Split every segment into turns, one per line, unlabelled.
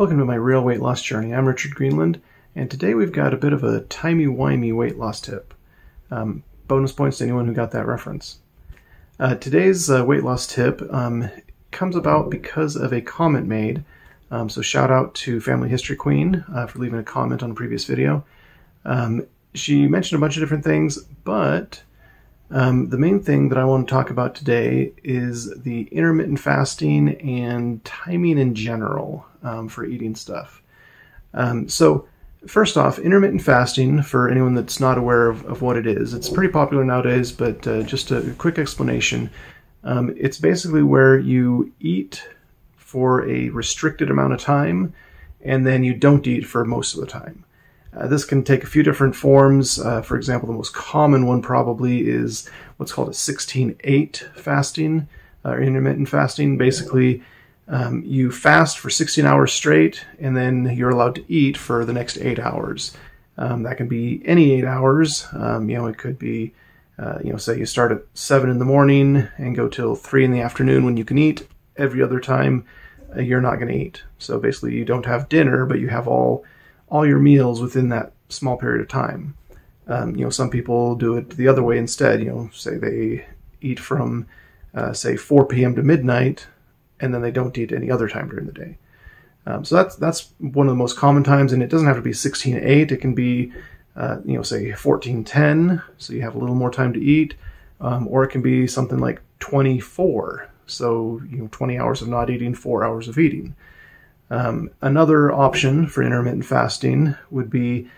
Welcome to my real weight loss journey. I'm Richard Greenland, and today we've got a bit of a timey-wimey weight loss tip. Bonus points to anyone who got that reference. Today's weight loss tip comes about because of a comment made. So shout out to Family History Queen for leaving a comment on a previous video. She mentioned a bunch of different things, but the main thing that I want to talk about today is the intermittent fasting and timing in general for eating stuff. So first off, intermittent fasting, for anyone that's not aware of what it is, it's pretty popular nowadays, but just a quick explanation. It's basically where you eat for a restricted amount of time and then you don't eat for most of the time. This can take a few different forms. For example, the most common one probably is what's called a 16-8 fasting, or intermittent fasting. Basically, you fast for 16 hours straight, and then you're allowed to eat for the next 8 hours. That can be any 8 hours. It could be, say you start at 7 in the morning and go till 3 in the afternoon when you can eat. Every other time, you're not going to eat. So basically, you don't have dinner, but you have all your meals within that small period of time. Some people do it the other way instead. Say they eat from, say 4 p.m. to midnight, and then they don't eat any other time during the day. So that's one of the most common times, and it doesn't have to be 16-8. It can be, say 14-10, so you have a little more time to eat, or it can be something like 24. So 20 hours of not eating, 4 hours of eating. Another option for intermittent fasting would be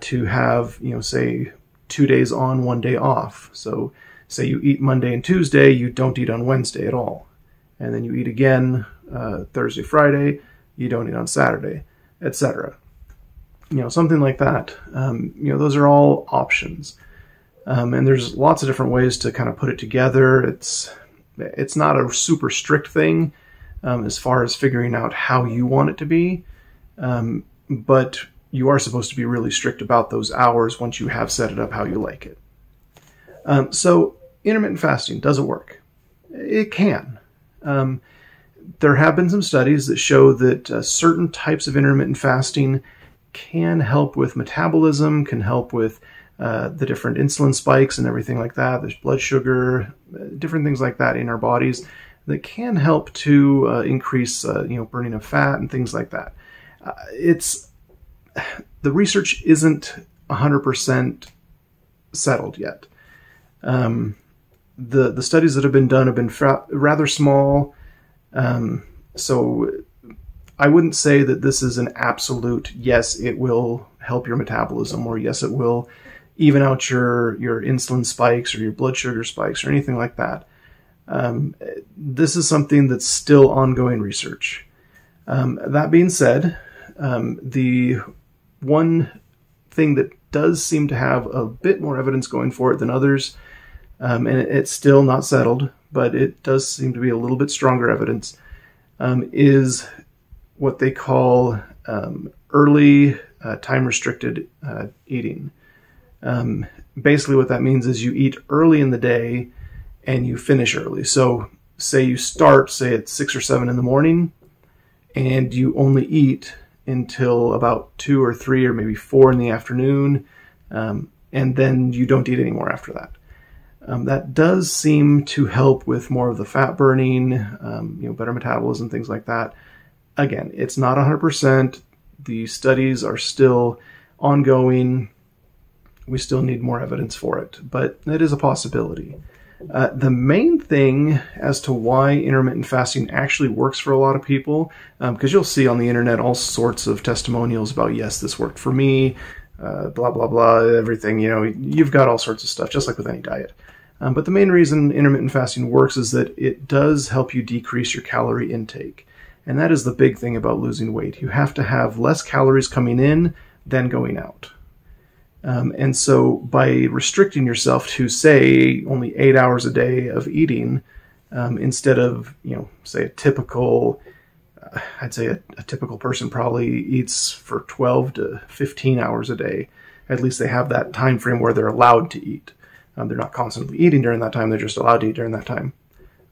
to have, say 2 days on, 1 day off. So say you eat Monday and Tuesday, you don't eat on Wednesday at all. And then you eat again Thursday, Friday, you don't eat on Saturday, etc. Something like that. Those are all options. And there's lots of different ways to kind of put it together. It's not a super strict thing. As far as figuring out how you want it to be, but you are supposed to be really strict about those hours once you have set it up how you like it. So intermittent fasting, does it work? It can. There have been some studies that show that certain types of intermittent fasting can help with metabolism, can help with the different insulin spikes and everything like that. There's blood sugar, different things like that in our bodies that can help to increase, burning of fat and things like that. The research isn't 100% settled yet. The studies that have been done have been rather small, so I wouldn't say that this is an absolute yes, it will help your metabolism, or yes, it will even out your insulin spikes or your blood sugar spikes or anything like that. This is something that's still ongoing research. That being said, the one thing that does seem to have a bit more evidence going for it than others, and it's still not settled, but it does seem to be a little bit stronger evidence, is what they call early time-restricted eating. Basically what that means is you eat early in the day and you finish early. So say you start, say at 6 or 7 in the morning, and you only eat until about 2 or 3 or maybe 4 in the afternoon, and then you don't eat anymore after that. That does seem to help with more of the fat burning, better metabolism, things like that. Again, it's not 100%. The studies are still ongoing. We still need more evidence for it, but it is a possibility. The main thing as to why intermittent fasting actually works for a lot of people, because you'll see on the internet all sorts of testimonials about, yes, this worked for me, blah, blah, blah, everything, you've got all sorts of stuff, just like with any diet. But the main reason intermittent fasting works is that it does help you decrease your calorie intake. And that is the big thing about losing weight. You have to have less calories coming in than going out. And so by restricting yourself to, say, only 8 hours a day of eating, instead of, say a typical, I'd say a typical person probably eats for 12 to 15 hours a day. At least they have that time frame where they're allowed to eat. They're not constantly eating during that time. They're just allowed to eat during that time.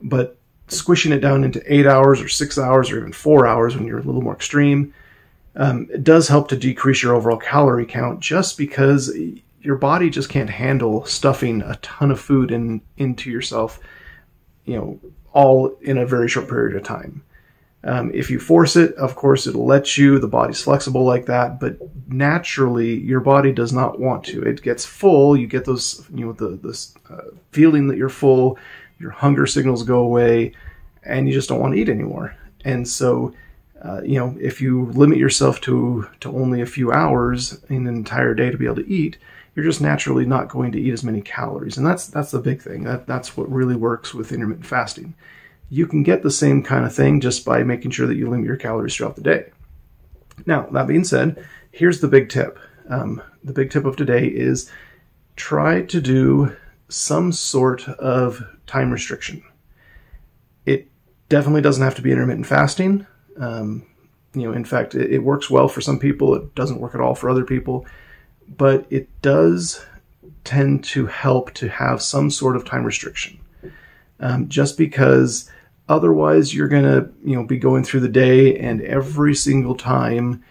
But squishing it down into 8 hours or 6 hours or even 4 hours when you're a little more extreme, It does help to decrease your overall calorie count just because your body just can't handle stuffing a ton of food into yourself, all in a very short period of time. If you force it, of course, it'll let you. The body's flexible like that, but naturally, your body does not want to. It gets full. You get those, this feeling that you're full. Your hunger signals go away, and you just don't want to eat anymore. And so, if you limit yourself to only a few hours in an entire day to be able to eat, you're just naturally not going to eat as many calories. And that's the big thing. That's what really works with intermittent fasting. You can get the same kind of thing just by making sure that you limit your calories throughout the day. Now, that being said, here's the big tip. The big tip of today is try to do some sort of time restriction. It definitely doesn't have to be intermittent fasting. In fact, it works well for some people. It doesn't work at all for other people. But it does tend to help to have some sort of time restriction. Just because otherwise you're going to be going through the day, and every single time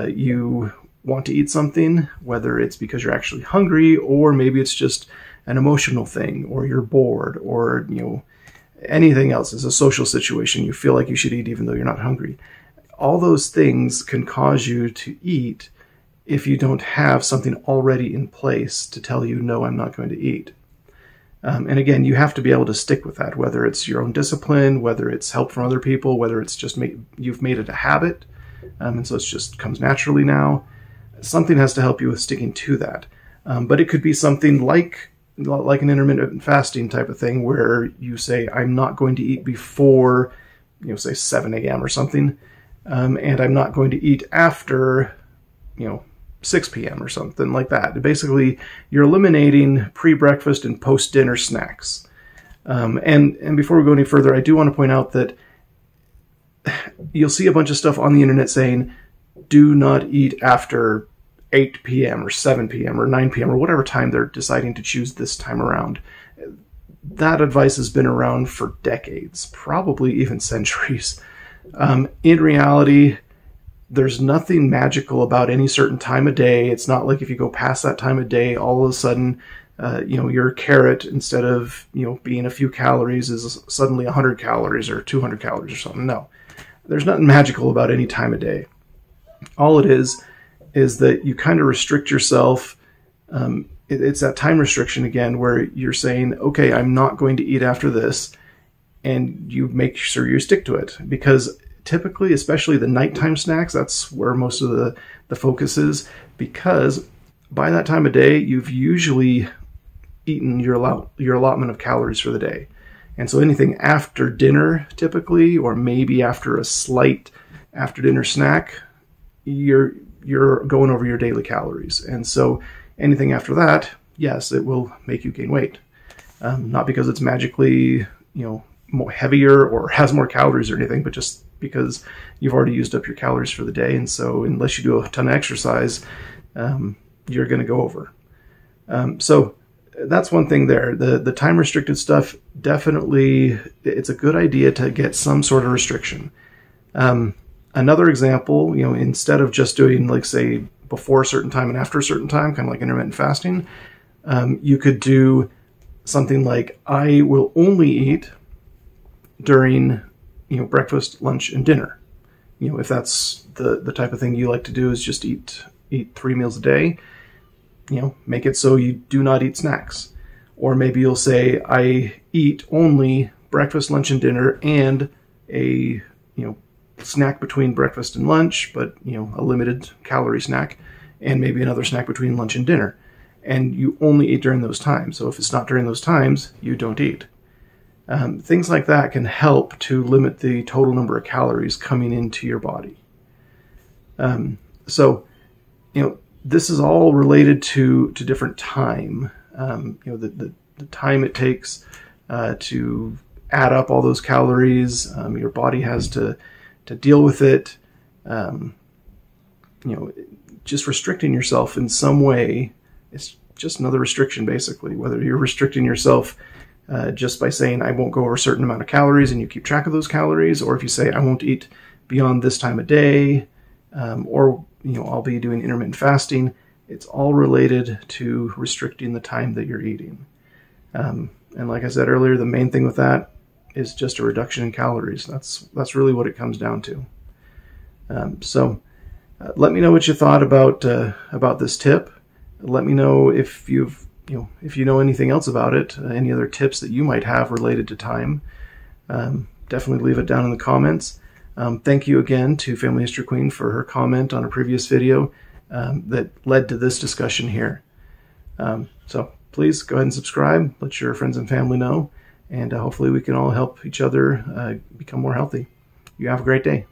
you want to eat something, whether it's because you're actually hungry, or maybe it's just an emotional thing, or you're bored, or anything else, is a social situation, you feel like you should eat even though you're not hungry. All those things can cause you to eat if you don't have something already in place to tell you, no, I'm not going to eat. And again, you have to be able to stick with that, whether it's your own discipline, whether it's help from other people, whether it's just you've made it a habit, and so it just comes naturally now. Something has to help you with sticking to that. But it could be something like an intermittent fasting type of thing, where you say, I'm not going to eat before, say 7 a.m. or something, and I'm not going to eat after, 6 p.m. or something like that. Basically, you're eliminating pre-breakfast and post-dinner snacks. And before we go any further, I do want to point out that you'll see a bunch of stuff on the internet saying, do not eat after 8 p.m. or 7 p.m. or 9 p.m. or whatever time they're deciding to choose this time around. That advice has been around for decades, probably even centuries. In reality, there's nothing magical about any certain time of day. It's not like if you go past that time of day, all of a sudden, your carrot, instead of, being a few calories, is suddenly 100 calories or 200 calories or something. No, there's nothing magical about any time of day. All it is that you kind of restrict yourself. It's that time restriction again, where you're saying, okay, I'm not going to eat after this, and you make sure you stick to it. Because typically, especially the nighttime snacks, that's where most of the focus is, because by that time of day, you've usually eaten your allotment of calories for the day. And so anything after dinner, typically, or maybe after a slight after dinner snack, you're going over your daily calories. And so anything after that, yes, it will make you gain weight. Not because it's magically, more heavier or has more calories or anything, but just because you've already used up your calories for the day. And so unless you do a ton of exercise, you're going to go over. So that's one thing there. The time restricted stuff, definitely, it's a good idea to get some sort of restriction. Another example, instead of just doing, like, say, before a certain time and after a certain time, kind of like intermittent fasting, you could do something like, I will only eat during, breakfast, lunch, and dinner. If that's the type of thing you like to do, is just eat 3 meals a day, make it so you do not eat snacks. Or maybe you'll say, I eat only breakfast, lunch, and dinner, and a, snack between breakfast and lunch, but, a limited calorie snack, and maybe another snack between lunch and dinner. And you only eat during those times. So if it's not during those times, you don't eat. Things like that can help to limit the total number of calories coming into your body. So, this is all related to different time. The time it takes to add up all those calories. Your body has to deal with it. Just restricting yourself in some way, it's just another restriction, basically. Whether you're restricting yourself just by saying, I won't go over a certain amount of calories, and you keep track of those calories, or if you say, I won't eat beyond this time of day, or I'll be doing intermittent fasting. It's all related to restricting the time that you're eating. And like I said earlier, the main thing with that is just a reduction in calories. That's really what it comes down to. Let me know what you thought about this tip. Let me know if you know anything else about it, any other tips that you might have related to time. Definitely leave it down in the comments. Thank you again to Family History Queen for her comment on a previous video that led to this discussion here. So please go ahead and subscribe, let your friends and family know, and hopefully we can all help each other become more healthy. You have a great day.